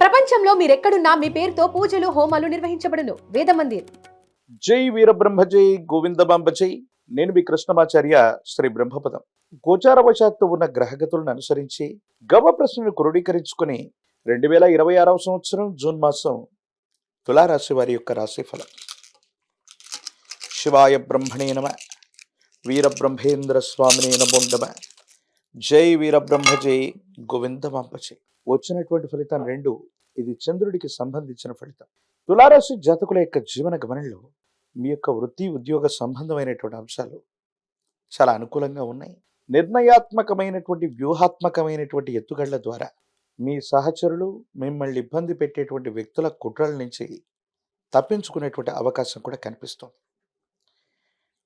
ప్రపంచంలో మీరెక్కడున్నా మీ పేరుతో పూజలు హోమాలు నిర్వహించబడును. వేద మందిర్. జై వీరబ్రహ్మ జై గోవిందమాంబ జై. నేను మీ కృష్ణమాచార్య శ్రీ బ్రహ్మపదం. గోచారవశాత్తు ఉన్న గ్రహగతులను అనుసరించి గవ ప్రశ్నను క్రోడీకరించుకుని 2026 సంవత్సరం జూన్ మాసం తులారాశి వారి యొక్క రాశిఫలం. శివాయ బ్రహ్మణే నమ. వీరబ్రహ్మేంద్ర స్వామినే నమో నమః. జై వీరబ్రహ్మ జై గోవిందమాంబ జై. వచ్చినటువంటి ఫలితం 2. ఇది చంద్రుడికి సంబంధించిన ఫలితం. తులారాశి జాతకుల యొక్క జీవన గమనంలో మీ యొక్క వృత్తి ఉద్యోగ సంబంధమైనటువంటి అంశాలు చాలా అనుకూలంగా ఉన్నాయి. నిర్ణయాత్మకమైనటువంటి వ్యూహాత్మకమైనటువంటి ఎత్తుగడల ద్వారా మీ సహచరులు మిమ్మల్ని ఇబ్బంది పెట్టేటువంటి వ్యక్తుల కుట్రల నుంచి తప్పించుకునేటువంటి అవకాశం కూడా కనిపిస్తుంది.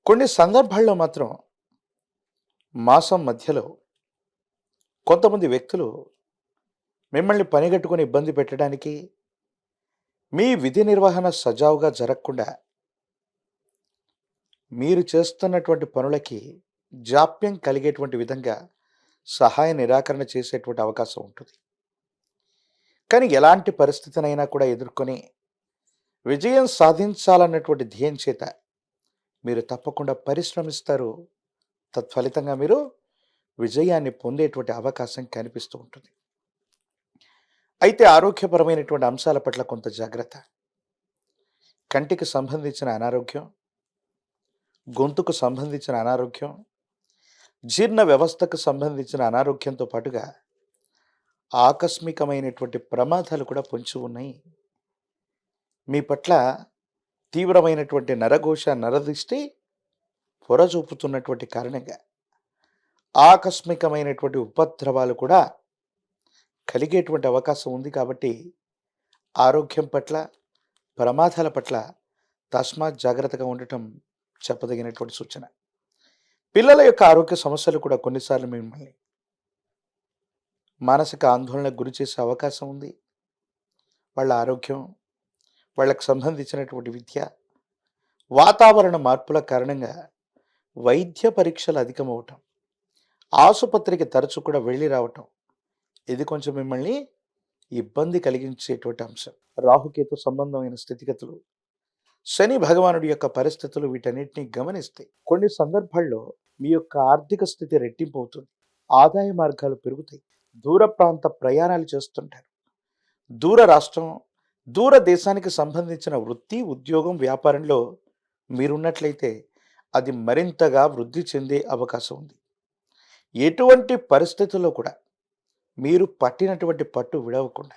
కొన్ని సందర్భాల్లో మాత్రం మాసం మధ్యలో కొంతమంది వ్యక్తులు మిమ్మల్ని పనిగట్టుకుని ఇబ్బంది పెట్టడానికి, మీ విధి నిర్వహణ సజావుగా జరగకుండా మీరు చేస్తున్నటువంటి పనులకి జాప్యం కలిగేటువంటి విధంగా సహాయ నిరాకరణ చేసేటువంటి అవకాశం ఉంటుంది. కానీ ఎలాంటి పరిస్థితినైనా కూడా ఎదుర్కొని విజయం సాధించాలన్నటువంటి ధ్యేయం చేత మీరు తప్పకుండా పరిశ్రమిస్తారు. తత్ఫలితంగా మీరు విజయాన్ని పొందేటువంటి అవకాశం కనిపిస్తూ ఉంటుంది. అయితే ఆరోగ్యపరమైనటువంటి అంశాల పట్ల కొంత జాగ్రత్త. కంటికి సంబంధించిన అనారోగ్యం, గొంతుకు సంబంధించిన అనారోగ్యం, జీర్ణ వ్యవస్థకు సంబంధించిన అనారోగ్యంతో పాటుగా ఆకస్మికమైనటువంటి ప్రమాదాలు కూడా పొంచి ఉన్నాయి. మీ పట్ల తీవ్రమైనటువంటి నరఘోష నరదృష్టి పొరచూపుతున్నటువంటి కారణంగా ఆకస్మికమైనటువంటి ఉపద్రవాలు కూడా కలిగేటువంటి అవకాశం ఉంది. కాబట్టి ఆరోగ్యం పట్ల, ప్రమాదాల పట్ల తస్మాత్ జాగ్రత్తగా ఉండటం చెప్పదగినటువంటి సూచన. పిల్లల యొక్క ఆరోగ్య సమస్యలు కూడా కొన్నిసార్లు మిమ్మల్ని మానసిక ఆందోళనకు గురి చేసే అవకాశం ఉంది. వాళ్ళ ఆరోగ్యం, వాళ్ళకు సంబంధించినటువంటి విద్య, వాతావరణ మార్పుల కారణంగా వైద్య పరీక్షలు అధికమవటం, ఆసుపత్రికి తరచు కూడా వెళ్ళి రావటం, ఇది కొంచెం మిమ్మల్ని ఇబ్బంది కలిగించేటువంటి అంశం. రాహుకేతు సంబంధమైన స్థితిగతులు, శని భగవానుడి యొక్క పరిస్థితులు, వీటన్నిటిని గమనిస్తే కొన్ని సందర్భాల్లో మీ యొక్క ఆర్థిక స్థితి రెట్టింపు అవుతుంది. ఆదాయ మార్గాలు పెరుగుతాయి. దూర ప్రాంత ప్రయాణాలు చేస్తుంటారు. దూర రాష్ట్రం, దూర దేశానికి సంబంధించిన వృత్తి ఉద్యోగం వ్యాపారంలో మీరున్నట్లయితే అది మరింతగా వృద్ధి చెందే అవకాశం ఉంది. ఎటువంటి పరిస్థితుల్లో కూడా మీరు పట్టినటువంటి పట్టు విడవకుండా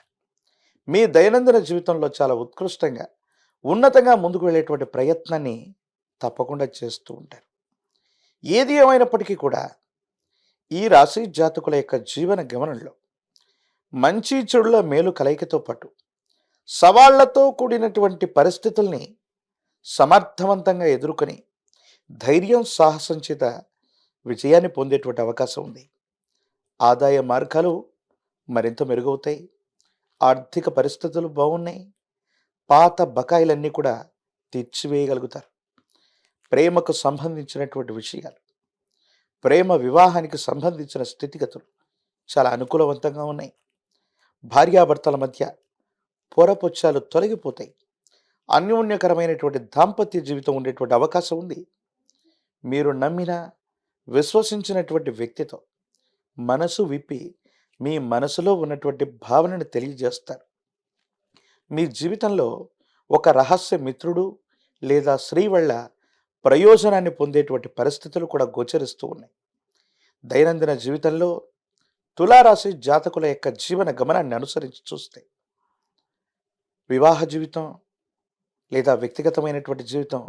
మీ దైనందిన జీవితంలో చాలా ఉత్కృష్టంగా ఉన్నతంగా ముందుకు వెళ్ళేటువంటి ప్రయత్నాన్ని తప్పకుండా చేస్తూ ఉంటారు. ఏది ఏమైనప్పటికీ కూడా ఈ రాశి జాతకుల యొక్క జీవన గమనంలో మంచి చెడుల మేలు కలయికతో పాటు సవాళ్లతో కూడినటువంటి పరిస్థితుల్ని సమర్థవంతంగా ఎదుర్కొని ధైర్యం సాహసం చేత విజయాన్ని పొందేటువంటి అవకాశం ఉంది. ఆదాయ మార్గాలు మరింత మెరుగవుతాయి. ఆర్థిక పరిస్థితులు బాగున్నాయి. పాత బకాయిలన్నీ కూడా తీర్చివేయగలుగుతారు. ప్రేమకు సంబంధించినటువంటి విషయాలు, ప్రేమ వివాహానికి సంబంధించిన స్థితిగతులు చాలా అనుకూలవంతంగా ఉన్నాయి. భార్యాభర్తల మధ్య పొరపొచ్చాలు తొలగిపోతాయి. అన్యోన్యకరమైనటువంటి దాంపత్య జీవితం ఉండేటువంటి అవకాశం ఉంది. మీరు నమ్మిన విశ్వసించినటువంటి వ్యక్తితో మనసు విప్పి మీ మనసులో ఉన్నటువంటి భావనను తెలియజేస్తారు. మీ జీవితంలో ఒక రహస్య మిత్రుడు లేదా స్త్రీ వల్ల ప్రయోజనాన్ని పొందేటువంటి పరిస్థితులు కూడా గోచరిస్తూ ఉన్నాయి. దైనందిన జీవితంలో తులారాశి జాతకుల యొక్క జీవన గమనాన్ని అనుసరించి చూస్తే వివాహ జీవితం లేదా వ్యక్తిగతమైనటువంటి జీవితం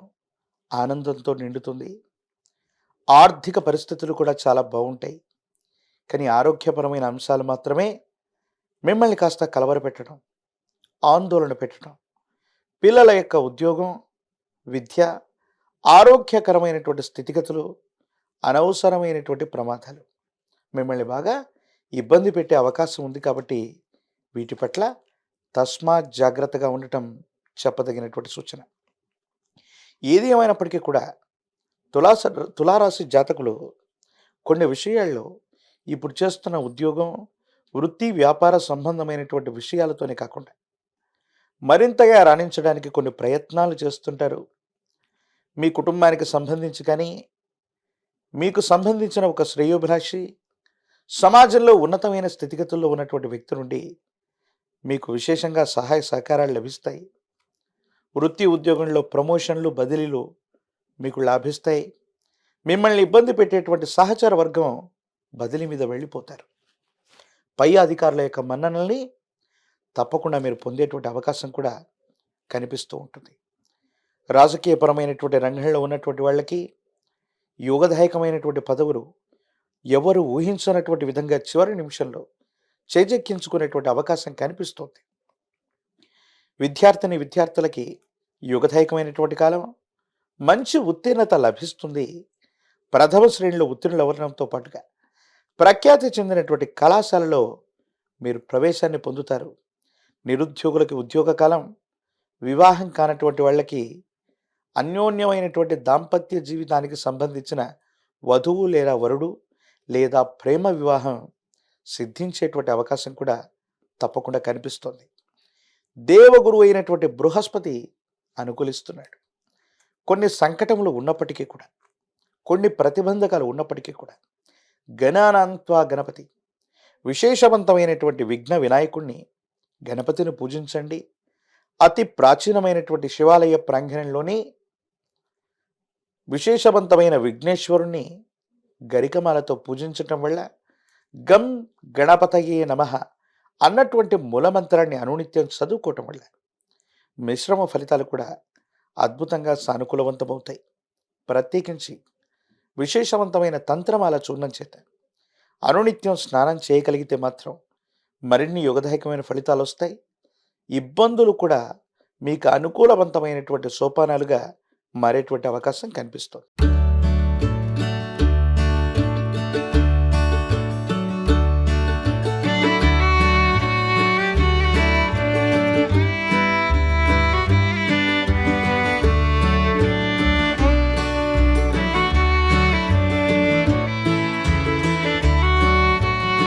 ఆనందంతో నిండుతుంది. ఆర్థిక పరిస్థితులు కూడా చాలా బాగుంటాయి. కానీ ఆరోగ్యపరమైన అంశాలు మాత్రమే మిమ్మల్ని కాస్త కలవరపెట్టడం, ఆందోళన పెట్టడం, పిల్లల యొక్క ఉద్యోగం, విద్య, ఆరోగ్యకరమైనటువంటి స్థితిగతులు, అనవసరమైనటువంటి ప్రమాదాలు మిమ్మల్ని బాగా ఇబ్బంది పెట్టే అవకాశం ఉంది. కాబట్టి వీటి పట్ల తస్మాత్ జాగ్రత్తగా ఉండటం చెప్పదగినటువంటి సూచన. ఏది ఏమైనప్పటికీ కూడా తులారాశి జాతకులు కొన్ని విషయాల్లో ఇప్పుడు చేస్తున్న ఉద్యోగం, వృత్తి వ్యాపార సంబంధమైనటువంటి విషయాలతోనే కాకుండా మరింతగా రాణించడానికి కొన్ని ప్రయత్నాలు చేస్తుంటారు. మీ కుటుంబానికి సంబంధించి కానీ, మీకు సంబంధించిన ఒక శ్రేయోభిలాషి, సమాజంలో ఉన్నతమైన స్థితిగతుల్లో ఉన్నటువంటి వ్యక్తి నుండి మీకు విశేషంగా సహాయ సహకారాలు లభిస్తాయి. వృత్తి ఉద్యోగంలో ప్రమోషన్లు బదిలీలు మీకు లాభిస్తాయి. మిమ్మల్ని ఇబ్బంది పెట్టేటువంటి సహచర వర్గం బదిలీ మీద వెళ్ళిపోతారు. పై అధికారుల యొక్క మన్ననల్ని తప్పకుండా మీరు పొందేటువంటి అవకాశం కూడా కనిపిస్తూ ఉంటుంది. రాజకీయపరమైనటువంటి రంగంలో ఉన్నటువంటి వాళ్ళకి యోగదాయకమైనటువంటి పదవులు ఎవరు ఊహించనటువంటి విధంగా చివరి నిమిషంలో చేజెక్కించుకునేటువంటి అవకాశం కనిపిస్తోంది. విద్యార్థులకి యుగదాయకమైనటువంటి కాలం. మంచి ఉత్తీర్ణత లభిస్తుంది. ప్రథమ శ్రేణిలో ఉత్తీర్ణులు అవ్వడంతో పాటుగా ప్రఖ్యాతి చెందినటువంటి కళాశాలలో మీరు ప్రవేశాన్ని పొందుతారు. నిరుద్యోగులకి ఉద్యోగ కాలం. వివాహం కానటువంటి వాళ్ళకి అన్యోన్యమైనటువంటి దాంపత్య జీవితానికి సంబంధించిన వధువు లేదా వరుడు లేదా ప్రేమ వివాహం సిద్ధించేటువంటి అవకాశం కూడా తప్పకుండా కనిపిస్తోంది. దేవగురువు అయినటువంటి బృహస్పతి అనుకూలిస్తున్నాడు. కొన్ని సంకటములు ఉన్నప్పటికీ కూడా, కొన్ని ప్రతిబంధకాలు ఉన్నప్పటికీ కూడా గణానాన్త్వా గణపతి, విశేషవంతమైనటువంటి విఘ్న వినాయకుణ్ణి గణపతిని పూజించండి. అతి ప్రాచీనమైనటువంటి శివాలయ ప్రాంగణంలోని విశేషవంతమైన విఘ్నేశ్వరుణ్ణి గరికమాలతో పూజించటం వల్ల గం గణపతయే నమః అన్నటువంటి మూలమంత్రాన్ని అనునిత్యం చదువుకోవటం వల్ల మిశ్రమ ఫలితాలు కూడా అద్భుతంగా సానుకూలవంతమవుతాయి. ప్రత్యేకించి విశేషవంతమైన తంత్రమాల చూర్ణం చేత అనునిత్యం స్నానం చేయగలిగితే మాత్రం మరిన్ని యోగదాయకమైన ఫలితాలు వస్తాయి. ఇబ్బందులు కూడా మీకు అనుకూలవంతమైనటువంటి సోపానాలుగా మారేటువంటి అవకాశం కనిపిస్తుంది.